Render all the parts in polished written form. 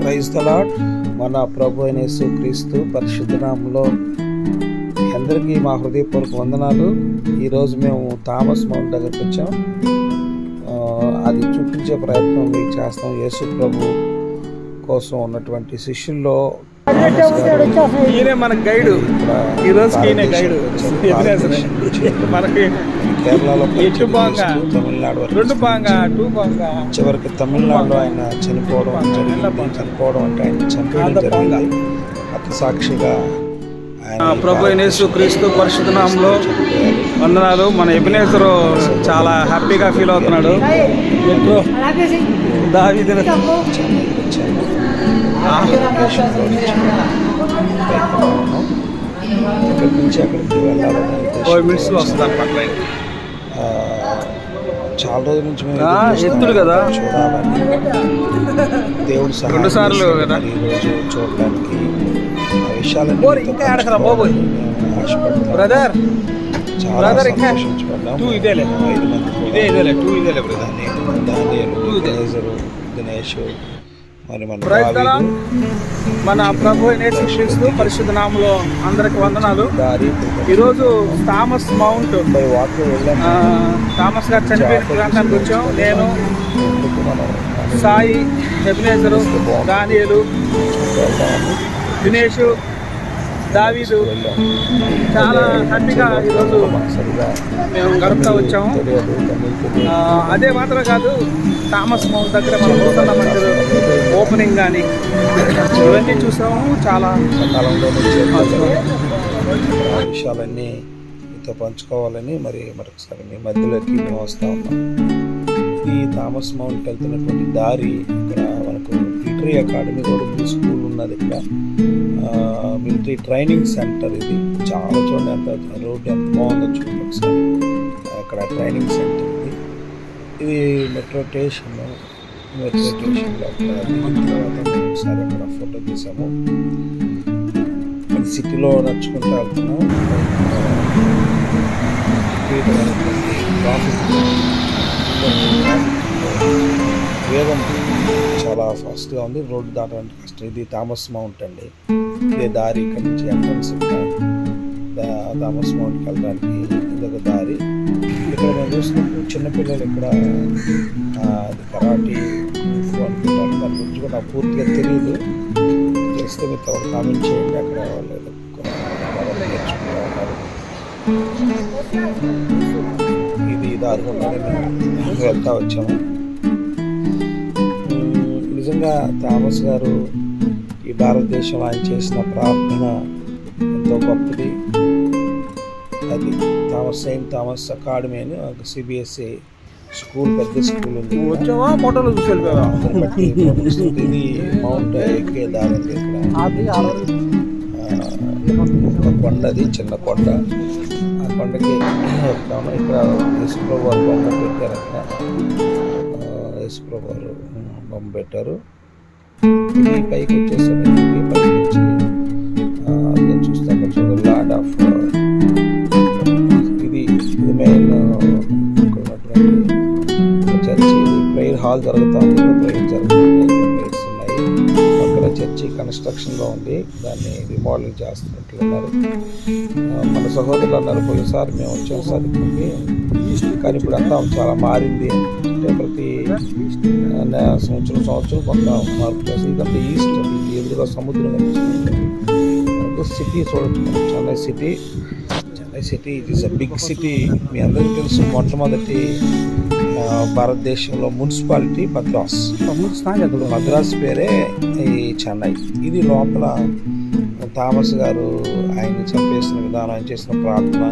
Praise the lord. మన ప్రభు అయిన యేసుక్రీస్తు పరిశుద్ధ నామములో అందరికీ మా హృదయపూర్వక వందనాలు. ఈరోజు మేము థామస్ మౌంట్ దగ్గరికి వచ్చాం. అది చూపించే ప్రయత్నం చేస్తాం. యేసు ప్రభు కోసం ఉన్నటువంటి శిష్యుల్లో ఈయనే మన గైడు. ఈ రోజుకి ఈయన గైడు. మనకి కేరళలో తమిళనాడు చివరికి తమిళనాడులో ఆయన చనిపోవడం అంటే ఆయన చనిపోవడం జరిగింది. అతి సాక్షిగా ప్రభు యేసు క్రీస్తు పరిశుద్ధ నామములో వందనాలు. మన ఎబినేజరు చాలా హ్యాపీగా ఫీల్ అవుతున్నాడు. దావీదు ఇక్కడి నుంచి అక్కడికి వెళ్ళాలని చాలా రోజుల నుంచి ఎత్తుడు కదా చూడాలని దేవుడు సార్లు కదా ఈరోజు చూడడానికి ఆ విషయాలన్నీ బ్రదర్ చాలా సంతోషించబడ్డాం. 5 మంది దినేష్ మరి మన ప్రభు యేసు క్రీస్తు పరిశుద్ధ నామములో అందరికి వందనాలు. ఈరోజు థామస్ మౌంట్ థామస్ గారు చనిపోయిన ప్రాంతానికి వచ్చాం. నేను, సాయి, ఎబినేజరు, దానియేలు, దినేష్, దావీదు చాలా హ్యాపీగా ఈరోజు మేము గడుపుతూ వచ్చాము. అదే మాత్రం కాదు, థామస్ మౌంట్ దగ్గర మనం పోతున్న మందిరం ఓపెనింగ్ కానీ ఇవన్నీ చూసాము. చాలా విషయాలన్నీ మీతో పంచుకోవాలని మరొకసారి మీ మధ్యలోకి మేము వస్తూ ఉన్నాం. ఈ థామస్ మౌంట్కి వెళ్తున్నటువంటి దారి ఇక్కడ మనకు మిలిటరీ అకాడమీ కూడా స్కూల్ ఉన్నది. ఇక్కడ మిలిటరీ ట్రైనింగ్ సెంటర్. ఇది చాలా చూడండి, ఎంత రోడ్డు ఎంత బాగుందో చూడండి ఒకసారి. అక్కడ ట్రైనింగ్ సెంటర్ ఇది మెట్రో స్టేషన్లో దిగిన తర్వాత ఒకసారి అక్కడ ఫోటో తీసాము. సిటీలో నడుచుకుంటూ వెళ్తున్నాం. వేగం చాలా ఫాస్ట్గా ఉంది. రోడ్డు దాటడానికి కష్టం. ఇది థామస్ మౌంట్ అండి. ఇదే దారి. ఇక్కడ నుంచి ఎంట్రన్స్ థామస్ మౌంట్కి వెళ్ళడానికి ఇదొక దారి. ఇక్కడ మేము చూసినప్పుడు చిన్నపిల్లలు ఇక్కడ అది కరాటీ అనుకుంటారు. దాని గురించి కూడా నాకు పూర్తిగా తెలియదు. తెలిస్తే మీరు తప్ప కామెంట్ చేయండి. అక్కడ వాళ్ళు నేర్చుకుంటూ ఇది దారుణంగానే మేము వెళ్తూ వచ్చాము. నిజంగా థామస్ గారు ఈ భారతదేశంలో ఆయన చేసిన ప్రార్థన ఎంతో గొప్పది. అది సెయింట్ థామస్ అకాడమీ అని ఒక సిబిఎస్ఈ స్కూల్, పెద్ద స్కూల్ ఉంది. ఇది మౌంట్ ఎక్కే దారి. ఇక్కడ కొండది, చిన్న కొండ. ఆ కొండకి ఎక్కుతాము. ఇక్కడ యేసుప్రభు వారు బొమ్మ పెట్టారు. అక్కడ యేసుప్రభు వారు బొమ్మ పెట్టారు. ఇది పైకి వచ్చేసరికి పైకి వచ్చి చూస్తే అక్కడ చూడండి లార్డ్ ఆఫ్ ఇది మెయిన్ చర్చి. ప్రేయర్ హాల్ జరుగుతుంది. ప్రేయర్ జరుగుతుంది. ప్రేయర్స్ ఉన్నాయి. అక్కడ చర్చి కన్స్ట్రక్షన్లో ఉంది. దాన్ని రిమోడలింగ్ చేస్తున్నట్లున్నారు. మన సహోదరులు అన్నారు, పోయినసారి మేము వచ్చేసారి కానీ ఇప్పుడు అంతా చాలా మారింది. అంటే ప్రతి సంవత్సరం కొంత మార్పు చేస్తుంది. ఇదంతా ఈస్ట్. ఇది ఎదురుగా సముద్రం కనిపిస్తుంది. సిటీ చూడొచ్చు. Chennai city it is a big city. మీ అందరికీ తెలుసు, మొట్టమొదటి భారతదేశంలో మున్సిపాలిటీ మద్రాస్. మద్రాస్ పేరే ఈ చెన్నై. ఇది లోపల థామస్ గారు ఆయన చంపేసిన విధానం, ఆయన చేసిన ప్రార్థన,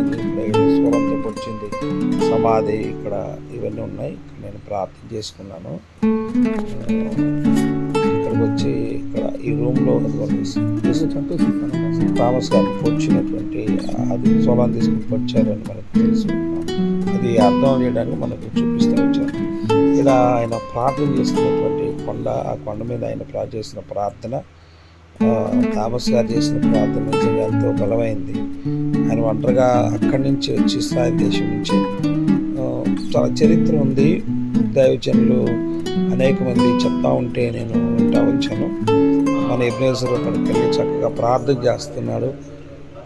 స్వరంతో వచ్చింది సమాధి ఇక్కడ ఇవన్నీ ఉన్నాయి. నేను ప్రార్థన చేసుకున్నాను. ఇక్కడికి వచ్చి ఇక్కడ ఈ రూమ్లో థామస్ గారు వచ్చినటువంటి అది సోలాన్ తీసుకుని వచ్చారని మనకు తెలుసు. అది అర్థం చేయడానికి మనకు చూపిస్తూ వచ్చారు. ఇక్కడ ఆయన ప్రార్థన చేస్తున్నటువంటి కొండ, ఆ కొండ మీద ఆయన చేసిన ప్రార్థన, థామస్ గారు చేసిన ప్రార్థన నిజంగా ఎంతో బలమైంది. ఆయన ఒంటరిగా అక్కడి నుంచి వచ్చి ఇశ్రాయేల్ దేశం నుంచి చాలా చరిత్ర ఉంది. దైవజనులు అనేక మంది చెప్తా ఉంటే నేను వింటా వచ్చాను. మన ఎబ్నేజర్ అక్కడికి వెళ్ళి చక్కగా ప్రార్థన చేస్తున్నాడు.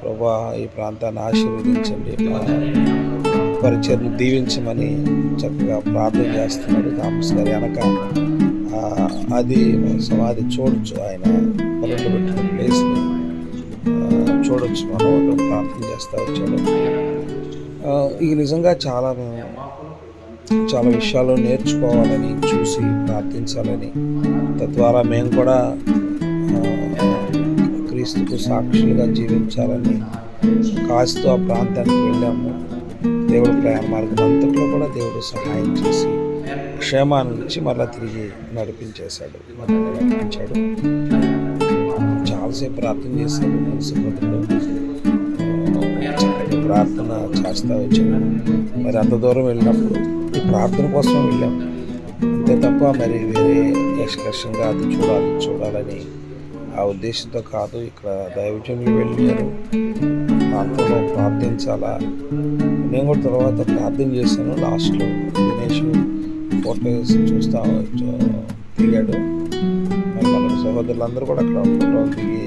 ప్రభువా, ఈ ప్రాంతాన్ని ఆశీర్వదించండి, పరిచయను దీవించమని చక్కగా ప్రార్థన చేస్తున్నాడు. థామస్ గారి వెనక అది సమాధి చూడొచ్చు, ఆయన పొలంలో పెట్టిన ప్లేస్ని చూడొచ్చు. మనం అక్కడ ప్రార్థన చేస్తూ వచ్చాడు. ఇది నిజంగా చాలా విషయాలు నేర్చుకోవాలని, చూసి ప్రార్థించాలని, తద్వారా మేము కూడా క్రీస్తుకు సాక్షులుగా జీవించాలని కాస్త ఆ ప్రాంతానికి వెళ్ళాము. దేవుడు ప్రయాణ మార్గం అంతట్లో కూడా దేవుడు సహాయం చేసి క్షేమాన్ని ఇచ్చి మరలా తిరిగి నడిపించాడు. చాలాసేపు ప్రార్థన చేశాడు. మనసులో చక్కటి ప్రార్థన చేస్తూ వచ్చాము. మరి అంత దూరం వెళ్ళినప్పుడు ఈ ప్రార్థన కోసం వెళ్ళాము అంతే తప్ప మరి వేరే ఎక్స్కర్షన్గా అది చూడాలని ఆ ఉద్దేశంతో కాదు. ఇక్కడ దైవజనులు వెళ్ళారు, ప్రాంతంలో ప్రార్థించాలా. నేను కూడా తర్వాత ప్రార్థన చేశాను. లాస్ట్లో దినేష్ ఫోటోస్ చూస్తూ దిగాడు. మరి మన సహోదరులందరూ కూడా అక్కడ ఫోటోలు దిగి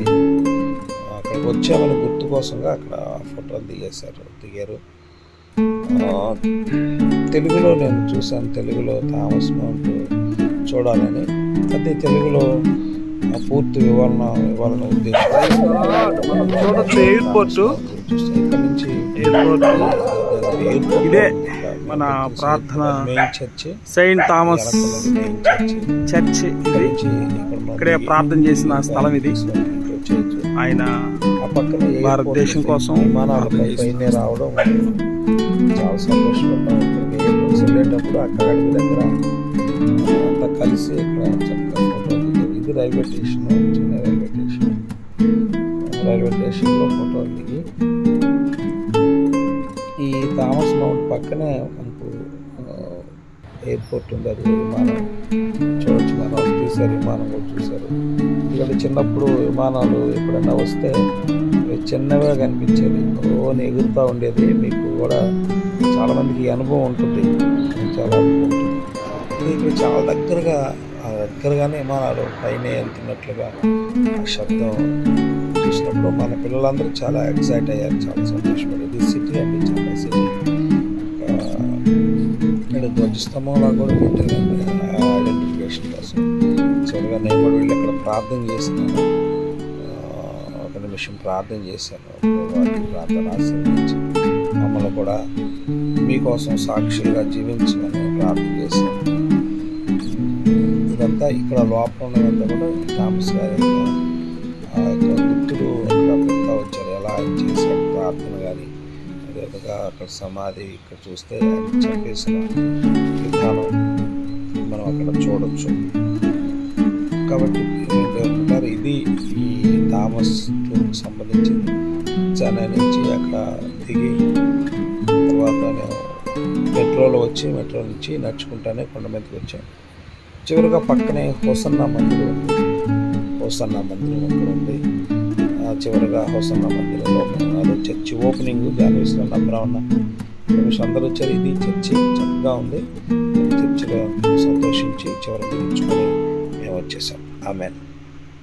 అక్కడికి వచ్చామని గుర్తు కోసంగా అక్కడ ఫోటోలు దిగారు. తెలుగులో నేను చూశాను, తెలుగులో థామస్ మౌంట్ చూడాలని. అదే తెలుగులో పూర్తి వివరణ ఇవ్వాలని ఉద్దేశం. ఎయిర్పోర్ట్ ఇదే మన ప్రార్థన main church, Saint Thomas church. ఇది ఇక్కడే ప్రార్థన చేసిన స్థలం. ఇది ఆయన భారతదేశం కోసం విమానాలపై రావడం చాలా సంతోషపడ్డాం. వెళ్ళేటప్పుడు అక్కడ అడుగు దగ్గర అంతా కలిసి ఇక్కడ చక్కగా ఫోటో దిగారు. ఇది రైల్వే స్టేషన్, చిన్న రైల్వే స్టేషన్లో ఫోటోలు దిగి ఈ థామస్ మౌంట్ పక్కనే మనకు ఎయిర్పోర్ట్ ఉంది. అది విమానం చూడొచ్చు. మనం చూసారు, విమానం కూడా చూశారు. ఇక్కడ చిన్నప్పుడు విమానాలు ఎప్పుడైనా వస్తే చిన్నగా కనిపించేది, ఎగురుతూ ఉండేది. మీకు కూడా చాలామందికి అనుభవం ఉంటుంది, చాలా అనుభవం ఉంటుంది. ఇది ఇక్కడ చాలా దగ్గరగానే విమానాలు పైన వెళ్తున్నట్లుగా ఆ శబ్దం చూసినప్పుడు మన పిల్లలందరూ చాలా ఎక్సైట్ అయ్యారు, చాలా సంతోషపడేది. సిటీ అండి, చాలా సిటీ. ఇక్కడ ధ్వజస్తంభంలా కూడా పెట్టారండి ఐడెంటిఫికేషన్ కోసం. చివరిగా నేను కూడా వెళ్ళి అక్కడ ప్రార్థన చేసినాను. ఒక నిమిషం ప్రార్థన చేశాను. ప్రార్థన ఆశీర్వదించి మమ్మల్ని కూడా మీకోసం సాక్షులుగా జీవించమని ప్రార్థన చేశాను. ఇదంతా ఇక్కడ లోపల ఉన్నదంతా కూడా థామస్ గారి గుర్తులు అక్కడ పెడతా వచ్చారు. ఎలా ఆయన చేశారు ప్రార్థన కానీ, అదేవిధంగా అక్కడ సమాధి ఇక్కడ చూస్తే ఆయన చంపేసిన విధానం మనం అక్కడ చూడొచ్చు. కాబట్టి ఇది ఈ థామస్ సంబంధించింది. చెన్నై నుంచి అక్కడ దిగి తర్వాత నేను మెట్రో నుంచి నడుచుకుంటానే కొండ మీదకి వచ్చాను. చివరిగా పక్కనే హోసన్నా మందిరం అక్కడ ఉంది. చివరిగా హోసన్నా మందిరంలో అది చర్చి ఓపెనింగ్ దాని విషయంలో నమ్మరాన్న అందరూ వచ్చారు. ఇది చర్చి చక్కగా ఉంది. చర్చిలో సంతోషించి చివరికి నిలుచుకొని మేము వచ్చేసాం. ఆమెన్.